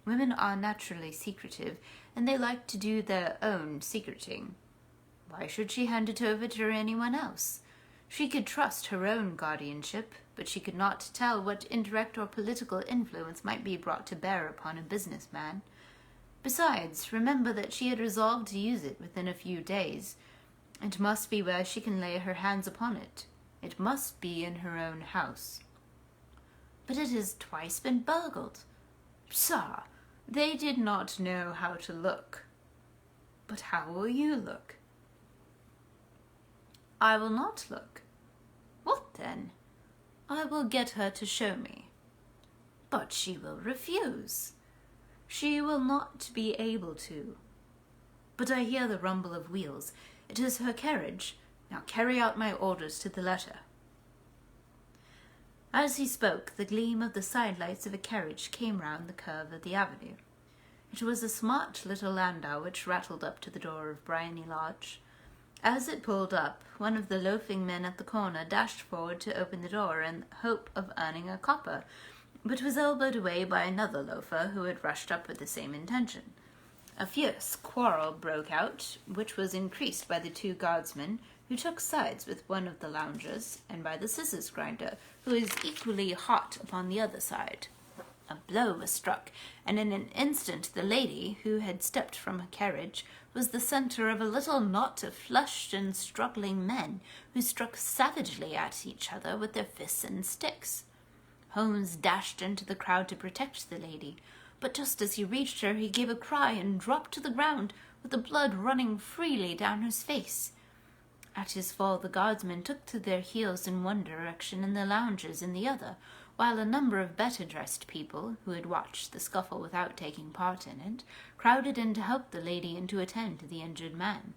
Women are naturally secretive, and they like to do their own secreting. Why should she hand it over to anyone else? She could trust her own guardianship, but she could not tell what indirect or political influence might be brought to bear upon a businessman. Besides, remember that she had resolved to use it within a few days. It must be where she can lay her hands upon it. It must be in her own house." "But it has twice been burgled." "Pshaw! They did not know how to look." "But how will you look?" "I will not look." "What then?" "I will get her to show me." "But she will refuse." "She will not be able to." "But I hear the rumble of wheels. It is her carriage. Now carry out my orders to the letter." As he spoke, the gleam of the side-lights of a carriage came round the curve of the avenue. It was a smart little landau which rattled up to the door of Briony Lodge. As it pulled up, one of the loafing men at the corner dashed forward to open the door in the hope of earning a copper, but was elbowed away by another loafer who had rushed up with the same intention. A fierce quarrel broke out, which was increased by the 2 guardsmen, who took sides with one of the loungers, and by the scissors grinder, who was equally hot upon the other side. A blow was struck, and in an instant the lady, who had stepped from her carriage, was the centre of a little knot of flushed and struggling men, who struck savagely at each other with their fists and sticks. Holmes dashed into the crowd to protect the lady, but just as he reached her he gave a cry and dropped to the ground, with the blood running freely down his face. At his fall the guardsmen took to their heels in one direction and the loungers in the other, while a number of better-dressed people, who had watched the scuffle without taking part in it, crowded in to help the lady and to attend to the injured man.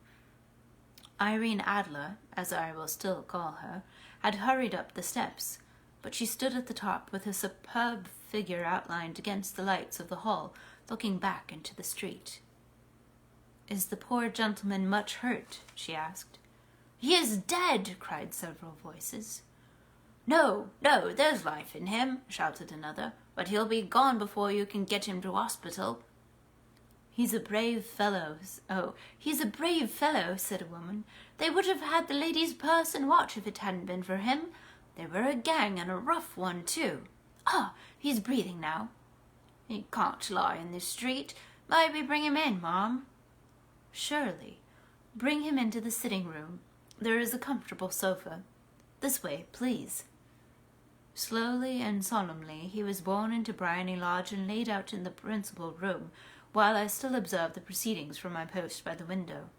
Irene Adler, as I will still call her, had hurried up the steps, but she stood at the top with her superb figure outlined against the lights of the hall, looking back into the street. "Is the poor gentleman much hurt?" she asked. "He is dead!" cried several voices. No, there's life in him," shouted another, "but he'll be gone before you can get him to hospital." He's a brave fellow, said a woman. "They would have had the lady's purse and watch if it hadn't been for him. They were a gang, and a rough one, too. Ah, he's breathing now." "He can't lie in this street. May we bring him in, Ma'am?" "Surely. Bring him into the sitting-room. There is a comfortable sofa. This way, please." Slowly and solemnly he was borne into Briony Lodge and laid out in the principal room, while I still observed the proceedings from my post by the window.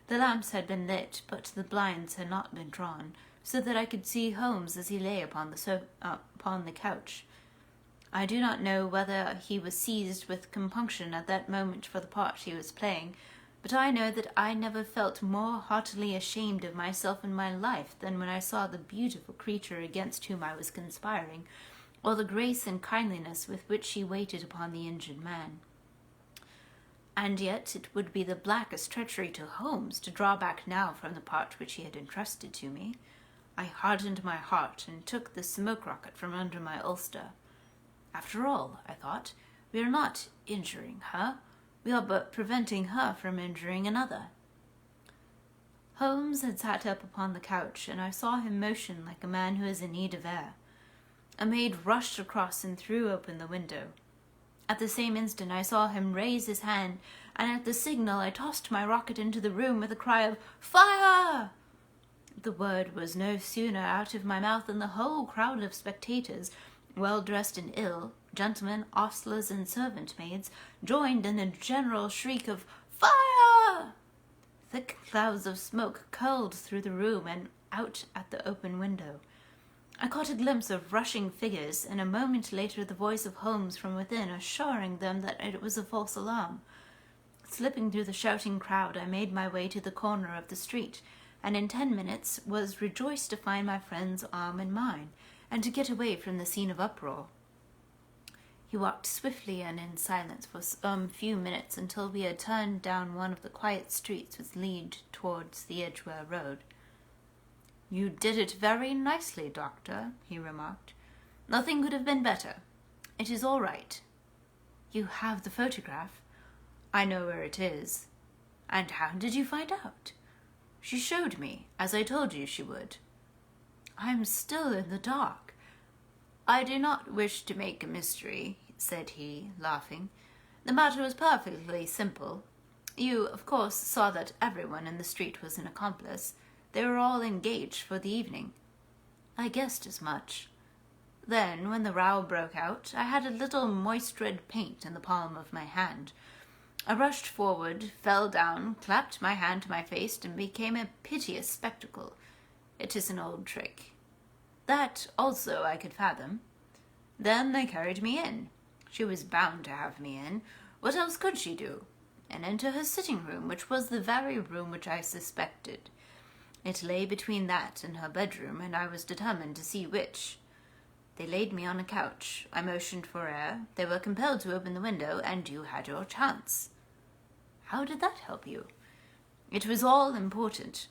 The lamps had been lit, but the blinds had not been drawn, so that I could see Holmes as he lay upon the couch. I do not know whether he was seized with compunction at that moment for the part he was playing, but I know that I never felt more heartily ashamed of myself in my life than when I saw the beautiful creature against whom I was conspiring, or the grace and kindliness with which she waited upon the injured man. And yet it would be the blackest treachery to Holmes to draw back now from the part which he had entrusted to me. I hardened my heart and took the smoke rocket from under my ulster. After all, I thought, we are not injuring her. We are but preventing her from injuring another. Holmes had sat up upon the couch, and I saw him motion like a man who is in need of air. A maid rushed across and threw open the window. At the same instant I saw him raise his hand, and at the signal I tossed my rocket into the room with a cry of "Fire!" The word was no sooner out of my mouth than the whole crowd of spectators, well dressed and ill, gentlemen, ostlers, and servant-maids, joined in a general shriek of "Fire!" Thick clouds of smoke curled through the room and out at the open window. I caught a glimpse of rushing figures, and a moment later the voice of Holmes from within assuring them that it was a false alarm. Slipping through the shouting crowd, I made my way to the corner of the street, and in 10 minutes was rejoiced to find my friend's arm in mine, and to get away from the scene of uproar. He walked swiftly and in silence for some few minutes until we had turned down one of the quiet streets which lead towards the Edgware Road. "You did it very nicely, Doctor," he remarked. "Nothing could have been better. It is all right." "You have the photograph?" "I know where it is." "And how did you find out?" "She showed me, as I told you she would." "I am still in the dark." "I do not wish to make a mystery," said he, laughing. "The matter was perfectly simple. You, of course, saw that everyone in the street was an accomplice. They were all engaged for the evening." "I guessed as much." "Then, when the row broke out, I had a little moist red paint in the palm of my hand. I rushed forward, fell down, clapped my hand to my face, and became a piteous spectacle. It is an old trick. That also I could fathom. Then they carried me in. She was bound to have me in. What else could she do? And into her sitting room, which was the very room which I suspected. It lay between that and her bedroom, and I was determined to see which. They laid me on a couch. I motioned for air. They were compelled to open the window, and you had your chance." "How did that help you?" "It was all important.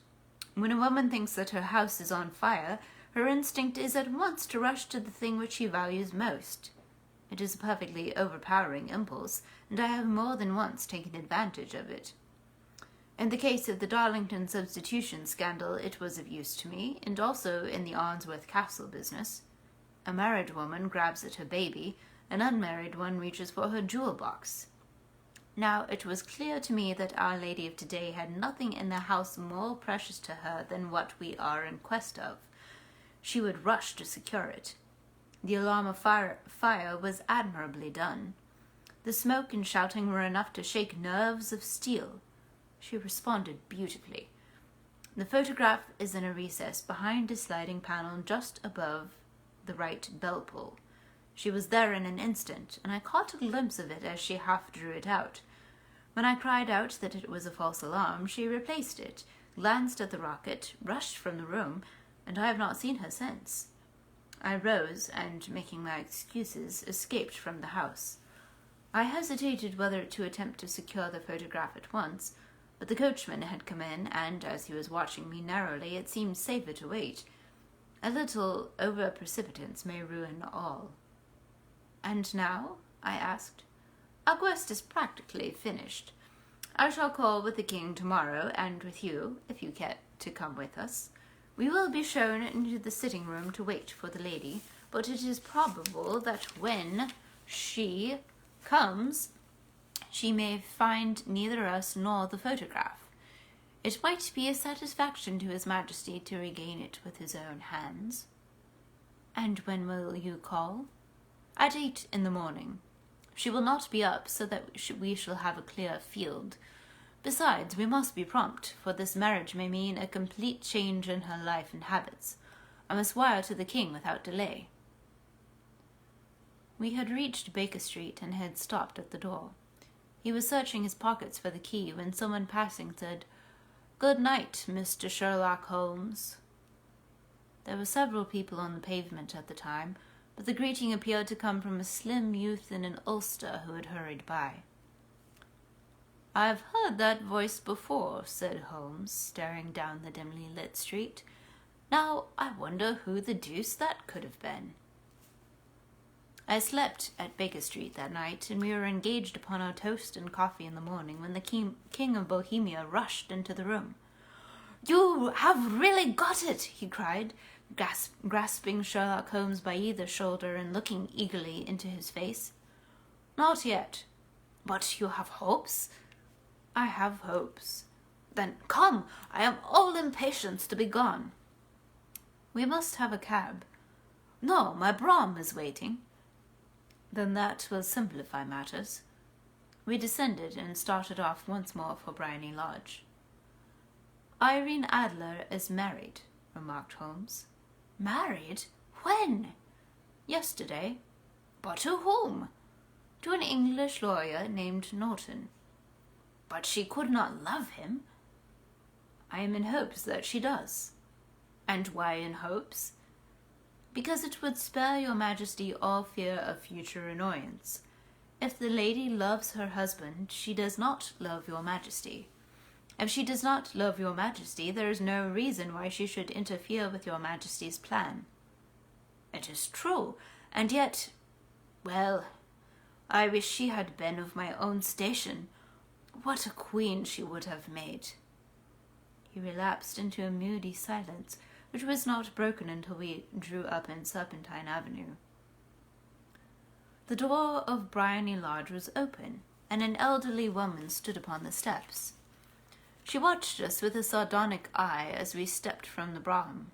When a woman thinks that her house is on fire, her instinct is at once to rush to the thing which she values most. It is a perfectly overpowering impulse, and I have more than once taken advantage of it. In the case of the Darlington substitution scandal, it was of use to me, and also in the Arnsworth Castle business. A married woman grabs at her baby, an unmarried one reaches for her jewel box. Now, it was clear to me that Our Lady of today had nothing in the house more precious to her than what we are in quest of. She would rush to secure it. The alarm of fire was admirably done. The smoke and shouting were enough to shake nerves of steel. She responded beautifully. The photograph is in a recess behind a sliding panel just above the right bell pull. She was there in an instant, and I caught a glimpse of it as she half drew it out. When I cried out that it was a false alarm, she replaced it, glanced at the rocket, rushed from the room, and I have not seen her since. I rose, and, making my excuses, escaped from the house. I hesitated whether to attempt to secure the photograph at once, but the coachman had come in, and, as he was watching me narrowly, it seemed safer to wait. A little over-precipitance may ruin all. "And now?" I asked. "Our quest is practically finished. I shall call with the king tomorrow, and with you, if you care to come with us. We will be shown into the sitting-room to wait for the lady, but it is probable that when she comes, she may find neither us nor the photograph. It might be a satisfaction to His Majesty to regain it with his own hands." "And when will you call?" "At 8 in the morning. She will not be up, so that we shall have a clear field. Besides, we must be prompt, for this marriage may mean a complete change in her life and habits. I must wire to the king without delay." We had reached Baker Street and had stopped at the door. He was searching his pockets for the key when someone passing said, "Good night, Mr. Sherlock Holmes." There were several people on the pavement at the time, but the greeting appeared to come from a slim youth in an ulster who had hurried by. "I've heard that voice before," said Holmes, staring down the dimly lit street. "Now, I wonder who the deuce that could have been." I slept at Baker Street that night, and we were engaged upon our toast and coffee in the morning when the King of Bohemia rushed into the room. "You have really got it!" he cried, grasping Sherlock Holmes by either shoulder and looking eagerly into his face. "Not yet." "But you have hopes?" "I have hopes." "Then come, I am all impatience to be gone." "We must have a cab." "No, my brougham is waiting." "Then that will simplify matters." We descended and started off once more for Briony Lodge. "Irene Adler is married," remarked Holmes. "Married? When?" "Yesterday." "But to whom?" "To an English lawyer named Norton." "But she could not love him." "I am in hopes that she does." "And why in hopes?" "Because it would spare your Majesty all fear of future annoyance. If the lady loves her husband, she does not love your Majesty. If she does not love your Majesty, there is no reason why she should interfere with your Majesty's plan." "It is true, and yet, well, I wish she had been of my own station. What a queen she would have made." He relapsed into a moody silence, which was not broken until we drew up in Serpentine Avenue. The door of Briony Lodge was open, and an elderly woman stood upon the steps. She watched us with a sardonic eye as we stepped from the brougham.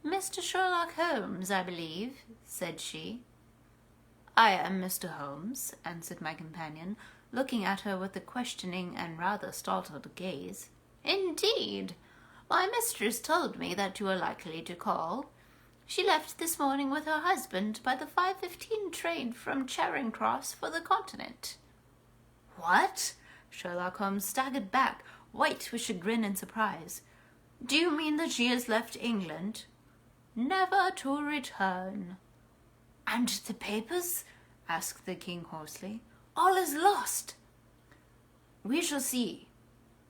"Mr. Sherlock Holmes, I believe," said she. "I am Mr. Holmes," answered my companion, looking at her with a questioning and rather startled gaze. "Indeed! My mistress told me that you were likely to call. She left this morning with her husband by the 5:15 train from Charing Cross for the Continent." "What?" Sherlock Holmes staggered back, white with chagrin and surprise. "Do you mean that she has left England?" "Never to return." "And the papers?" asked the king hoarsely. "All is lost." "We shall see."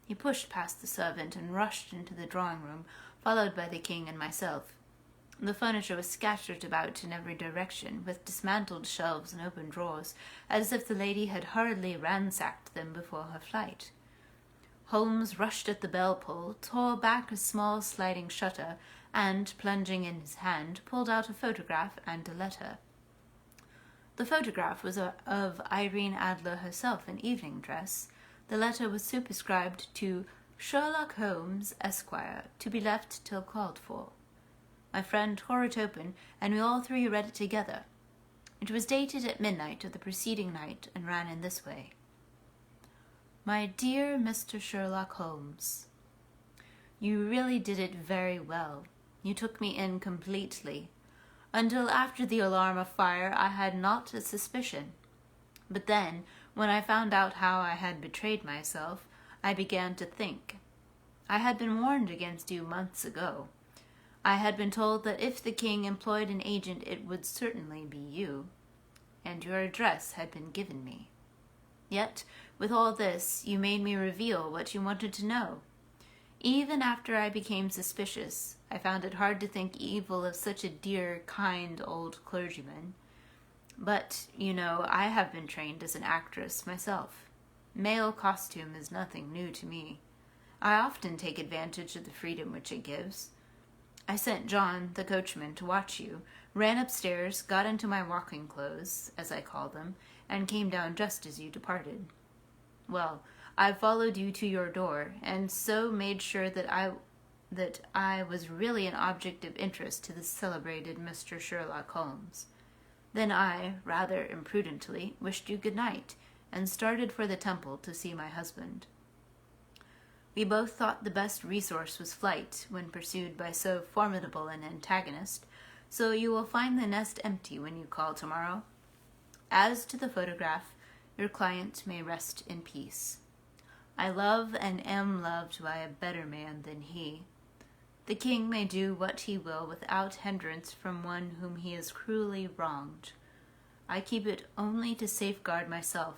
He pushed past the servant and rushed into the drawing-room, followed by the king and myself. The furniture was scattered about in every direction, with dismantled shelves and open drawers, as if the lady had hurriedly ransacked them before her flight. Holmes rushed at the bell-pull, tore back a small sliding shutter, and, plunging in his hand, pulled out a photograph and a letter. The photograph was of Irene Adler herself in evening dress. The letter was superscribed to Sherlock Holmes, Esquire, to be left till called for. My friend tore it open, and we all three read it together. It was dated at midnight of the preceding night, and ran in this way. "My dear Mr. Sherlock Holmes, you really did it very well. You took me in completely. Until after the alarm of fire, I had not a suspicion. But then, when I found out how I had betrayed myself, I began to think. I had been warned against you months ago. I had been told that if the king employed an agent, it would certainly be you, and your address had been given me. Yet, with all this, you made me reveal what you wanted to know. Even after I became suspicious, I found it hard to think evil of such a dear, kind old clergyman. But, you know, I have been trained as an actress myself. Male costume is nothing new to me. I often take advantage of the freedom which it gives. I sent John, the coachman, to watch you, ran upstairs, got into my walking clothes, as I call them, and came down just as you departed. Well, I followed you to your door, and so made sure that I was really an object of interest to the celebrated Mr. Sherlock Holmes. Then I, rather imprudently, wished you good night, and started for the Temple to see my husband. We both thought the best resource was flight when pursued by so formidable an antagonist, so you will find the nest empty when you call tomorrow. As to the photograph, Your client may rest in peace. I love and am loved by a better man than he. The king may do what he will without hindrance from one whom he has cruelly wronged. I keep it only to safeguard myself,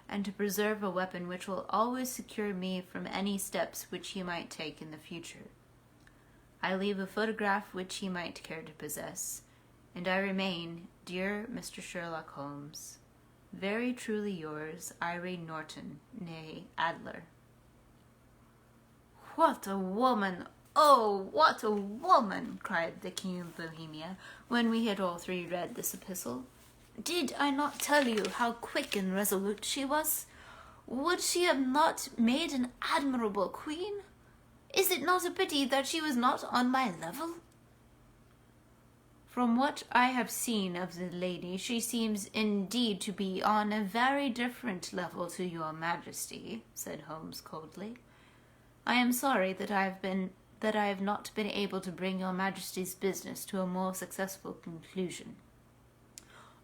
and to preserve a weapon which will always secure me from any steps which he might take in the future. I leave a photograph which he might care to possess, and I remain, dear Mr. Sherlock Holmes, very truly yours, Irene Norton, née Adler. What a woman! Oh, what a woman! Cried the King of Bohemia, when we had all three read this epistle. Did I not tell you how quick and resolute she was? Would she have not made an admirable queen? Is it not a pity that she was not on my level? From what I have seen of the lady, she seems indeed to be on a very different level to your Majesty, said Holmes coldly. I am sorry that I have not been able to bring your Majesty's business to a more successful conclusion.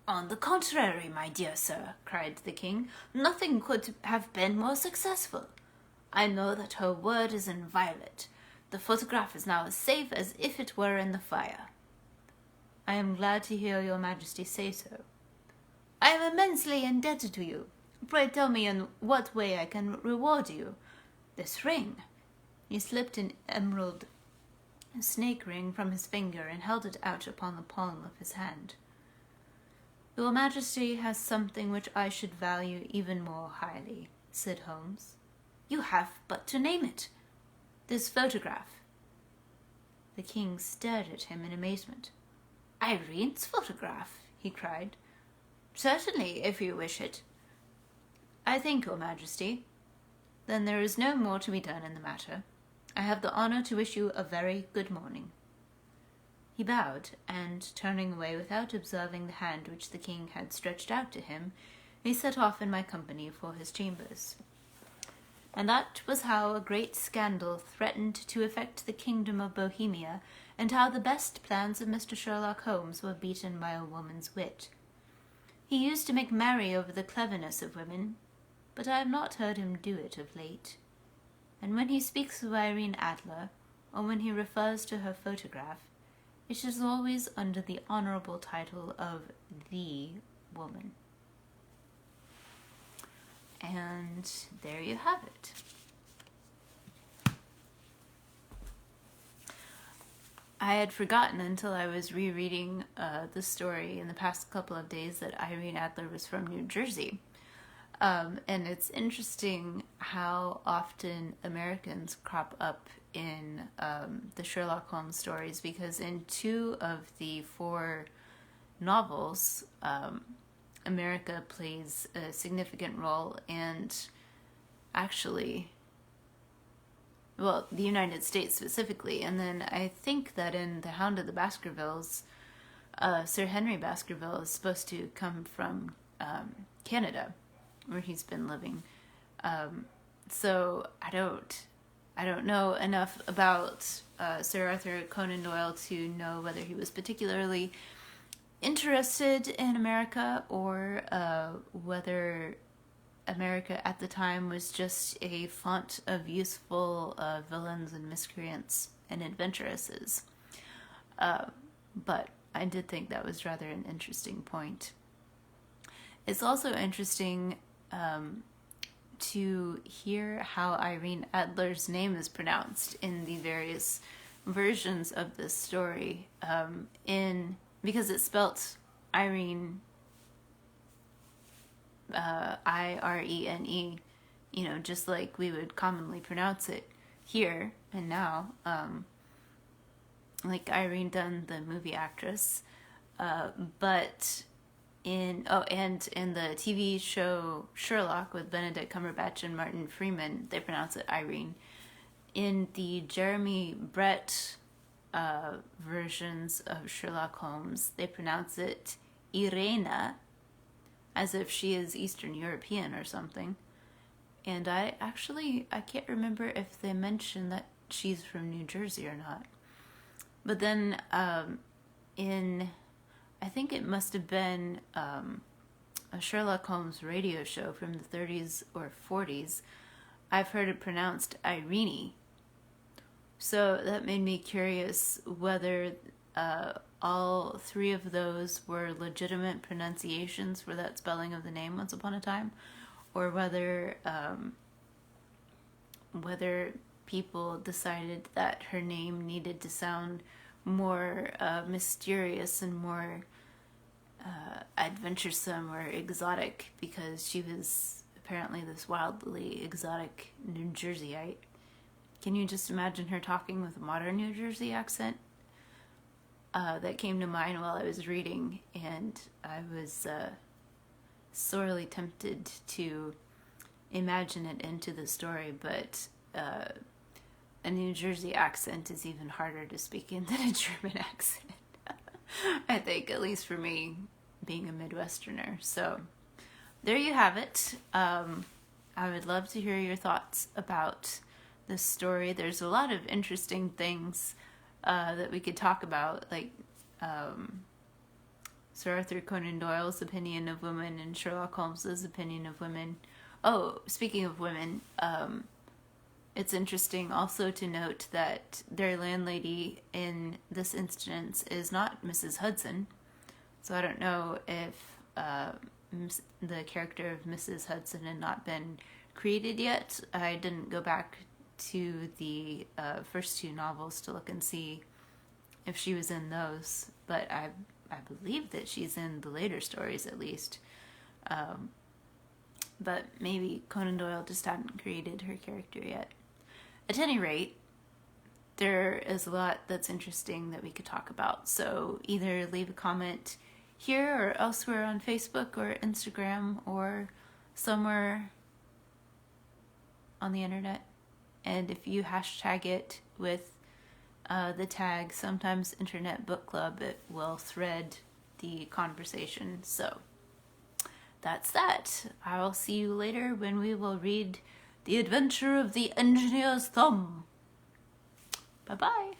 On the contrary, my dear sir, cried the king, nothing could have been more successful. I know that her word is inviolate. The photograph is now as safe as if it were in the fire. I am glad to hear your Majesty say so. I am immensely indebted to you. Pray tell me in what way I can reward you. This ring. He slipped an emerald snake ring from his finger and held it out upon the palm of his hand. Your Majesty has something which I should value even more highly, said Holmes. You have but to name it. This photograph. The king stared at him in amazement. Irene's photograph, he cried. Certainly, if you wish it. I thank your Majesty. Then there is no more to be done in the matter. I have the honor to wish you a very good morning. He bowed, and turning away without observing the hand which the king had stretched out to him, he set off in my company for his chambers. And that was how a great scandal threatened to affect the kingdom of Bohemia, and how the best plans of Mr. Sherlock Holmes were beaten by a woman's wit. He used to make merry over the cleverness of women, but I have not heard him do it of late. And when he speaks of Irene Adler, or when he refers to her photograph, it is always under the honorable title of the woman. And there you have it. I had forgotten until I was rereading the story in the past couple of days that Irene Adler was from New Jersey. And it's interesting how often Americans crop up in the Sherlock Holmes stories, because in 2 of the 4 novels, America plays a significant role, and actually, well, the United States specifically. And then I think that in The Hound of the Baskervilles, Sir Henry Baskerville is supposed to come from Canada, where he's been living. So I don't know enough about Sir Arthur Conan Doyle to know whether he was particularly interested in America, or whether America at the time was just a font of useful villains and miscreants and adventuresses. But I did think that was rather an interesting point. It's also interesting to hear how Irene Adler's name is pronounced in the various versions of this story, because it's spelt Irene, I-R-E-N-E, just like we would commonly pronounce it here and now, like Irene Dunne, the movie actress, but in the TV show Sherlock with Benedict Cumberbatch and Martin Freeman, they pronounce it Irene. In the Jeremy Brett versions of Sherlock Holmes, they pronounce it Irena, as if she is Eastern European or something. And I can't remember if they mention that she's from New Jersey or not. But then I think it must have been a Sherlock Holmes radio show from the 30s or 40s, I've heard it pronounced Irene. So that made me curious whether all three of those were legitimate pronunciations for that spelling of the name once upon a time, or whether people decided that her name needed to sound more mysterious and more adventuresome or exotic because she was apparently this wildly exotic New Jerseyite. Can you just imagine her talking with a modern New Jersey accent? That came to mind while I was reading, and I was sorely tempted to imagine it into the story, but a New Jersey accent is even harder to speak in than a German accent. I think, at least for me, being a Midwesterner. So there you have it. I would love to hear your thoughts about this story. There's a lot of interesting things that we could talk about, like Sir Arthur Conan Doyle's opinion of women and Sherlock Holmes's opinion of women. Oh, speaking of women, it's interesting also to note that their landlady in this instance is not Mrs. Hudson. So I don't know if the character of Mrs. Hudson had not been created yet. I didn't go back to the first two novels to look and see if she was in those, but I believe that she's in the later stories at least. But maybe Conan Doyle just hadn't created her character yet. At any rate, there is a lot that's interesting that we could talk about. So either leave a comment here or elsewhere on Facebook or Instagram or somewhere on the internet. And if you hashtag it with the tag Sometimes Internet Book Club, it will thread the conversation. So that's that. I will see you later when we will read The Adventure of the Engineer's Thumb. Bye-bye.